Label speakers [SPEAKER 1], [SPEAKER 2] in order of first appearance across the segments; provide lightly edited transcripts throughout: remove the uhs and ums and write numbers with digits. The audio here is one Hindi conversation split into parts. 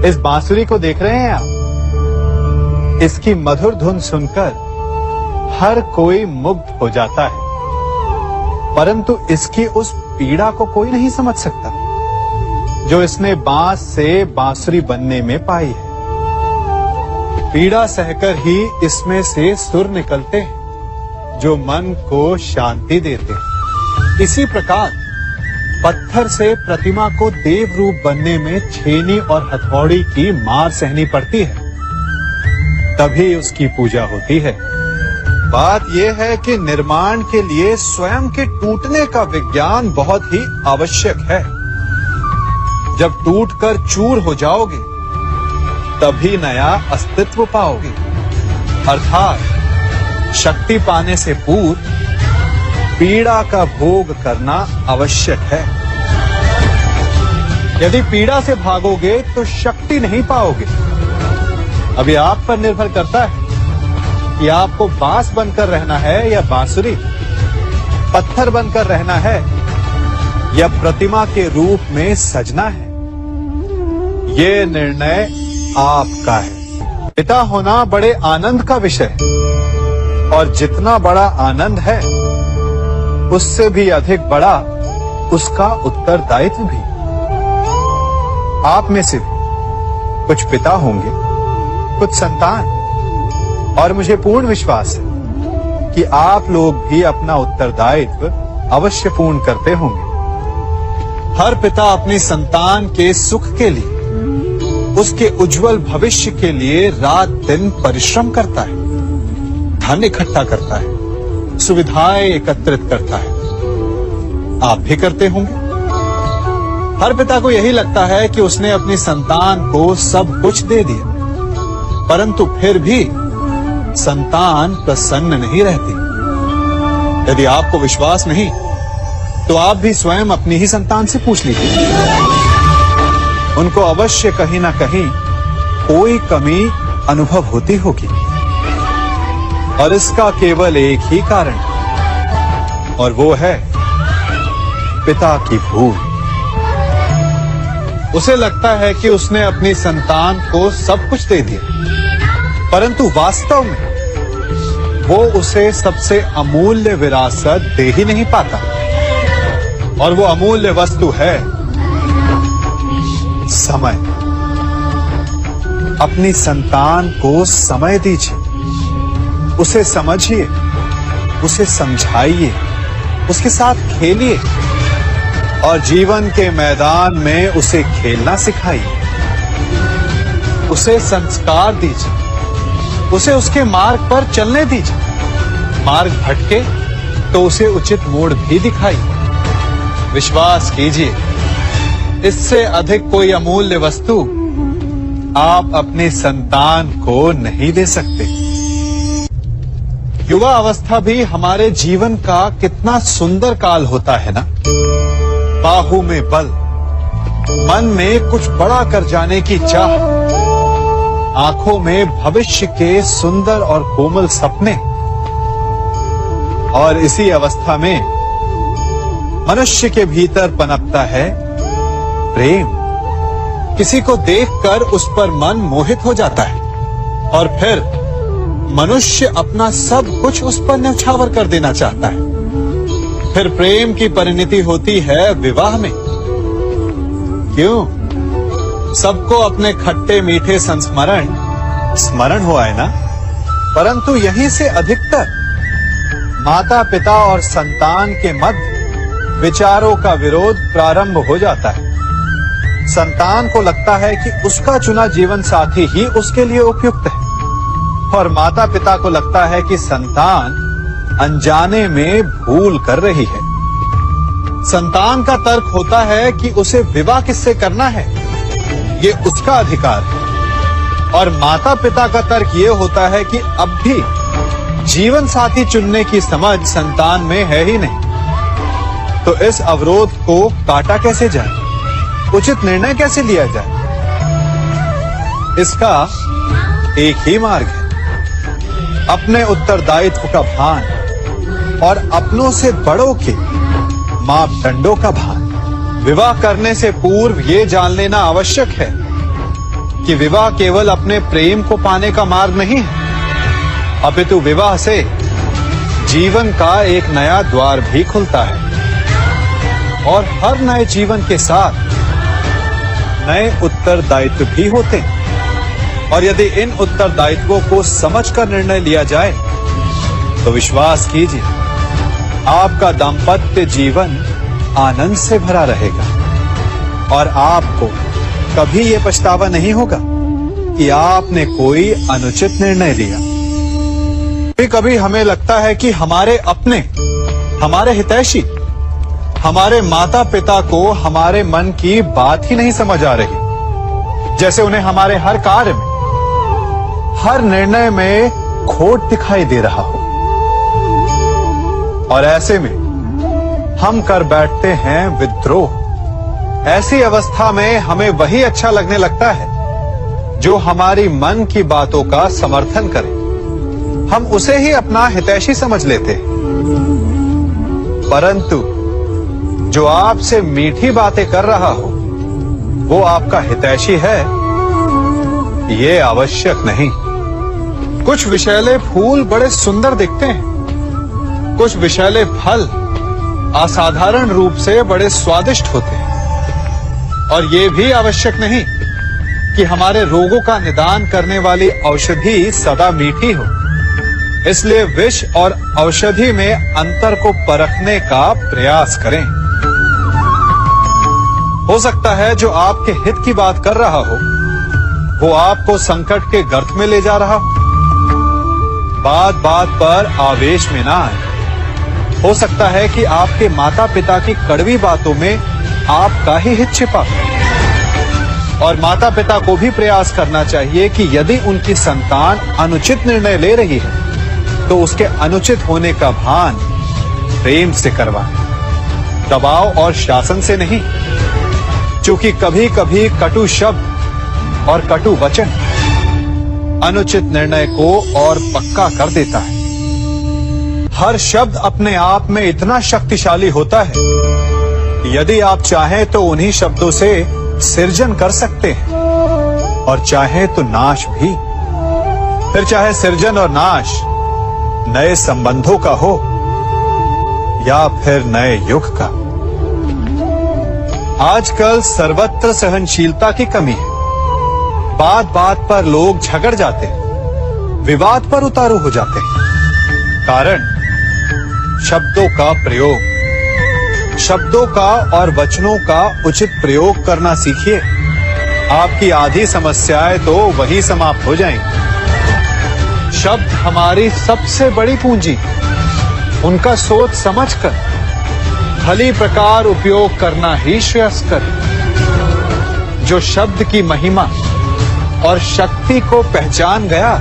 [SPEAKER 1] इस बांसुरी को देख रहे हैं आप? इसकी मधुर धुन सुनकर हर कोई मुग्ध हो जाता है, परंतु इसकी उस पीड़ा को कोई नहीं समझ सकता जो इसने बांस से बांसुरी बनने में पाई है। पीड़ा सहकर ही इसमें से सुर निकलते हैं जो मन को शांति देते हैं। इसी प्रकार पत्थर से प्रतिमा को देव रूप बनने में छेनी और हथौड़ी की मार सहनी पड़ती है, तभी उसकी पूजा होती है। बात यह है कि निर्माण के लिए स्वयं के टूटने का विज्ञान बहुत ही आवश्यक है। जब टूटकर चूर हो जाओगे तभी नया अस्तित्व पाओगे, अर्थात शक्ति पाने से पूर्व पीड़ा का भोग करना आवश्यक है। यदि पीड़ा से भागोगे तो शक्ति नहीं पाओगे। अभी आप पर निर्भर करता है कि आपको बांस बनकर रहना है या बांसुरी, पत्थर बनकर रहना है या प्रतिमा के रूप में सजना है। ये निर्णय आपका है। पिता होना बड़े आनंद का विषय है, और जितना बड़ा आनंद है उससे भी अधिक बड़ा उसका उत्तरदायित्व भी। आप में से भी कुछ पिता होंगे, कुछ संतान, और मुझे पूर्ण विश्वास है कि आप लोग भी अपना उत्तरदायित्व अवश्य पूर्ण करते होंगे। हर पिता अपनी संतान के सुख के लिए, उसके उज्जवल भविष्य के लिए रात दिन परिश्रम करता है, धन इकट्ठा करता है, सुविधाएं एकत्रित करता है। आप भी करते होंगे। हर पिता को यही लगता है कि उसने अपनी संतान को सब कुछ दे दिया, परंतु फिर भी संतान प्रसन्न नहीं रहती। यदि आपको विश्वास नहीं तो आप भी स्वयं अपनी ही संतान से पूछ लीजिए। उनको अवश्य कहीं ना कहीं कोई कमी अनुभव होती होगी, और इसका केवल एक ही कारण है, और वो है पिता की भूल। उसे लगता है कि उसने अपनी संतान को सब कुछ दे दिया, परंतु वास्तव में वो उसे सबसे अमूल्य विरासत दे ही नहीं पाता, और वो अमूल्य वस्तु है समय। अपनी संतान को समय दीजिए, उसे समझिए, उसे समझाइए, उसके साथ खेलिए, और जीवन के मैदान में उसे खेलना सिखाइए। उसे संस्कार दीजिए, उसे उसके मार्ग पर चलने दीजिए। मार्ग भटके तो उसे उचित मोड़ भी दिखाइए। विश्वास कीजिए, इससे अधिक कोई अमूल्य वस्तु आप अपनी संतान को नहीं दे सकते। युवा अवस्था भी हमारे जीवन का कितना सुंदर काल होता है ना। बाहु में बल, मन में कुछ बड़ा कर जाने की चाह, आंखों में भविष्य के सुंदर और कोमल सपने। और इसी अवस्था में मनुष्य के भीतर पनपता है प्रेम। किसी को देखकर उस पर मन मोहित हो जाता है, और फिर मनुष्य अपना सब कुछ उस पर न्यौछावर कर देना चाहता है। फिर प्रेम की परिणति होती है विवाह में। क्यों? सबको अपने खट्टे मीठे संस्मरण स्मरण हुआ है ना। परंतु यहीं से अधिकतर माता पिता और संतान के मध्य विचारों का विरोध प्रारंभ हो जाता है। संतान को लगता है कि उसका चुना जीवन साथी ही उसके लिए उपयुक्त है, और माता पिता को लगता है कि संतान अनजाने में भूल कर रही है। संतान का तर्क होता है कि उसे विवाह किससे करना है, ये उसका अधिकार है, और माता पिता का तर्क ये होता है कि अब भी जीवन साथी चुनने की समझ संतान में है ही नहीं। तो इस अवरोध को काटा कैसे जाए, उचित निर्णय कैसे लिया जाए? इसका एक ही मार्ग है, अपने उत्तरदायित्व का भान और अपनों से बड़ों के मापदंडों का भान। विवाह करने से पूर्व ये जान लेना आवश्यक है कि विवाह केवल अपने प्रेम को पाने का मार्ग नहीं है, अपितु विवाह से जीवन का एक नया द्वार भी खुलता है और हर नए जीवन के साथ नए उत्तरदायित्व भी होते हैं। और यदि इन उत्तरदायित्वों को समझकर निर्णय लिया जाए तो विश्वास कीजिए, आपका दाम्पत्य जीवन आनंद से भरा रहेगा और आपको कभी ये पछतावा नहीं होगा कि आपने कोई अनुचित निर्णय लिया। कभी हमें लगता है कि हमारे अपने, हमारे हितैषी, हमारे माता पिता को हमारे मन की बात ही नहीं समझ आ रही, जैसे उन्हें हमारे हर कार्य में, हर निर्णय में खोट दिखाई दे रहा हो। और ऐसे में हम कर बैठते हैं विद्रोह। ऐसी अवस्था में हमें वही अच्छा लगने लगता है जो हमारी मन की बातों का समर्थन करे। हम उसे ही अपना हितैषी समझ लेते हैं। परंतु जो आपसे मीठी बातें कर रहा हो वो आपका हितैषी है, ये आवश्यक नहीं। कुछ विषैले फूल बड़े सुंदर दिखते हैं, कुछ विषैले फल असाधारण रूप से बड़े स्वादिष्ट होते हैं। और ये भी आवश्यक नहीं कि हमारे रोगों का निदान करने वाली औषधि सदा मीठी हो। इसलिए विष और औषधि में अंतर को परखने का प्रयास करें। हो सकता है जो आपके हित की बात कर रहा हो वो आपको संकट के गर्त में ले जा रहा हो। बात बात पर आवेश में ना आए। हो सकता है कि आपके माता पिता की कड़वी बातों में आपका ही हित छिपा हो। और माता पिता को भी प्रयास करना चाहिए कि यदि उनकी संतान अनुचित निर्णय ले रही है तो उसके अनुचित होने का भान प्रेम से करवाएं, दबाव और शासन से नहीं। क्योंकि कभी कभी कटु शब्द और कटु वचन अनुचित निर्णय को और पक्का कर देता है। हर शब्द अपने आप में इतना शक्तिशाली होता है कि यदि आप चाहें तो उन्हीं शब्दों से सृजन कर सकते हैं और चाहे तो नाश भी। फिर चाहे सृजन और नाश नए संबंधों का हो या फिर नए युग का। आजकल सर्वत्र सहनशीलता की कमी है। बात बात पर लोग झगड़ जाते हैं, विवाद पर उतारू हो जाते हैं। कारण शब्दों का प्रयोग, शब्दों का और वचनों का उचित प्रयोग करना सीखिए। आपकी आधी समस्याएं तो वही समाप्त हो जाएंगी। शब्द हमारी सबसे बड़ी पूंजी, उनका सोच समझकर भली प्रकार उपयोग करना ही श्रेयस्कर। जो शब्द की महिमा और शक्ति को पहचान गया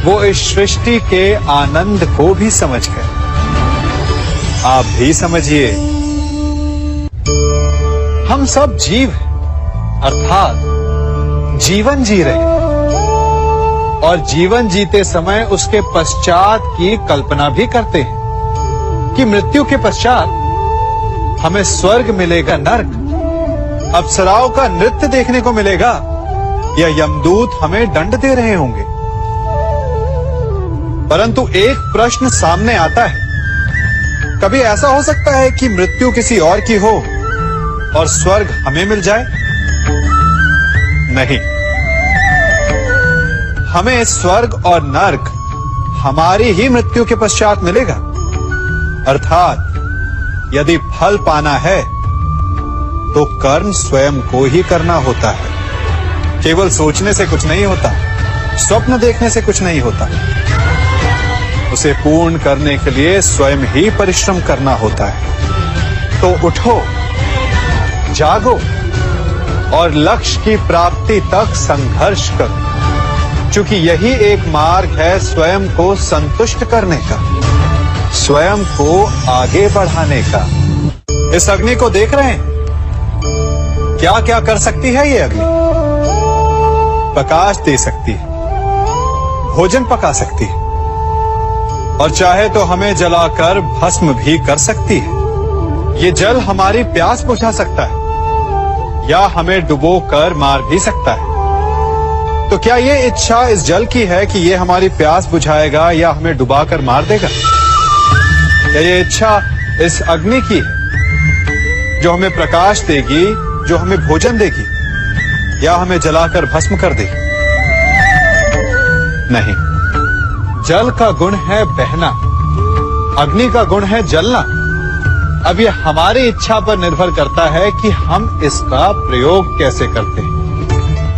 [SPEAKER 1] वो इस सृष्टि के आनंद को भी समझ गए। आप भी समझिए, हम सब जीव हैं, अर्थात जीवन जी रहे हैं और जीवन जीते समय उसके पश्चात की कल्पना भी करते हैं कि मृत्यु के पश्चात हमें स्वर्ग मिलेगा, नर्क, अप्सराओं का नृत्य देखने को मिलेगा या यमदूत हमें दंड दे रहे होंगे। परंतु एक प्रश्न सामने आता है, कभी ऐसा हो सकता है कि मृत्यु किसी और की हो और स्वर्ग हमें मिल जाए? नहीं, हमें स्वर्ग और नर्क हमारी ही मृत्यु के पश्चात मिलेगा। अर्थात यदि फल पाना है तो कर्म स्वयं को ही करना होता है। केवल सोचने से कुछ नहीं होता, स्वप्न देखने से कुछ नहीं होता। उसे पूर्ण करने के लिए स्वयं ही परिश्रम करना होता है। तो उठो, जागो और लक्ष्य की प्राप्ति तक संघर्ष करो, क्योंकि यही एक मार्ग है स्वयं को संतुष्ट करने का, स्वयं को आगे बढ़ाने का। इस अग्नि को देख रहे हैं, क्या क्या कर सकती है ये अग्नि? प्रकाश दे सकती है, भोजन पका सकती है और चाहे तो हमें जलाकर भस्म भी कर सकती है। ये जल हमारी प्यास बुझा सकता है या हमें डुबो कर मार भी सकता है। तो क्या ये इच्छा इस जल की है कि ये हमारी प्यास बुझाएगा या हमें डुबाकर मार देगा? क्या ये इच्छा इस अग्नि की है जो हमें प्रकाश देगी, जो हमें भोजन देगी, या हमें जलाकर भस्म कर देगी? नहीं, जल का गुण है बहना, अग्नि का गुण है जलना। अब ये हमारी इच्छा पर निर्भर करता है कि हम इसका प्रयोग कैसे करते हैं।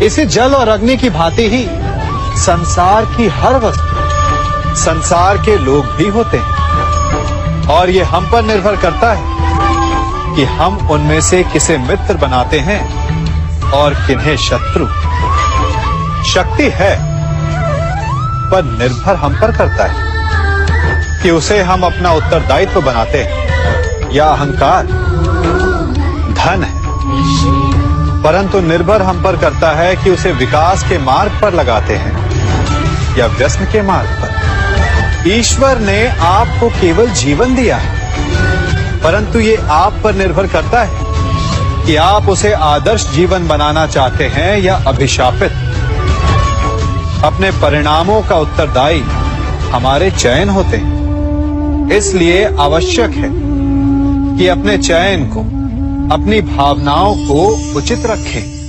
[SPEAKER 1] इसी जल और अग्नि की भांति ही संसार की हर वस्तु, संसार के लोग भी होते हैं, और ये हम पर निर्भर करता है कि हम उनमें से किसे मित्र बनाते हैं और किन्हें शत्रु। शक्ति है, पर निर्भर हम पर करता है कि उसे हम अपना उत्तरदायित्व बनाते हैं या अहंकार। धन है, परंतु निर्भर हम पर करता है कि उसे विकास के मार्ग पर लगाते हैं या व्यसन के मार्ग पर। ईश्वर ने आपको केवल जीवन दिया है, परंतु ये आप पर निर्भर करता है कि आप उसे आदर्श जीवन बनाना चाहते हैं या अभिशापित। अपने परिणामों का उत्तरदायी हमारे चयन होते हैं। इसलिए आवश्यक है कि अपने चयन को, अपनी भावनाओं को उचित रखें।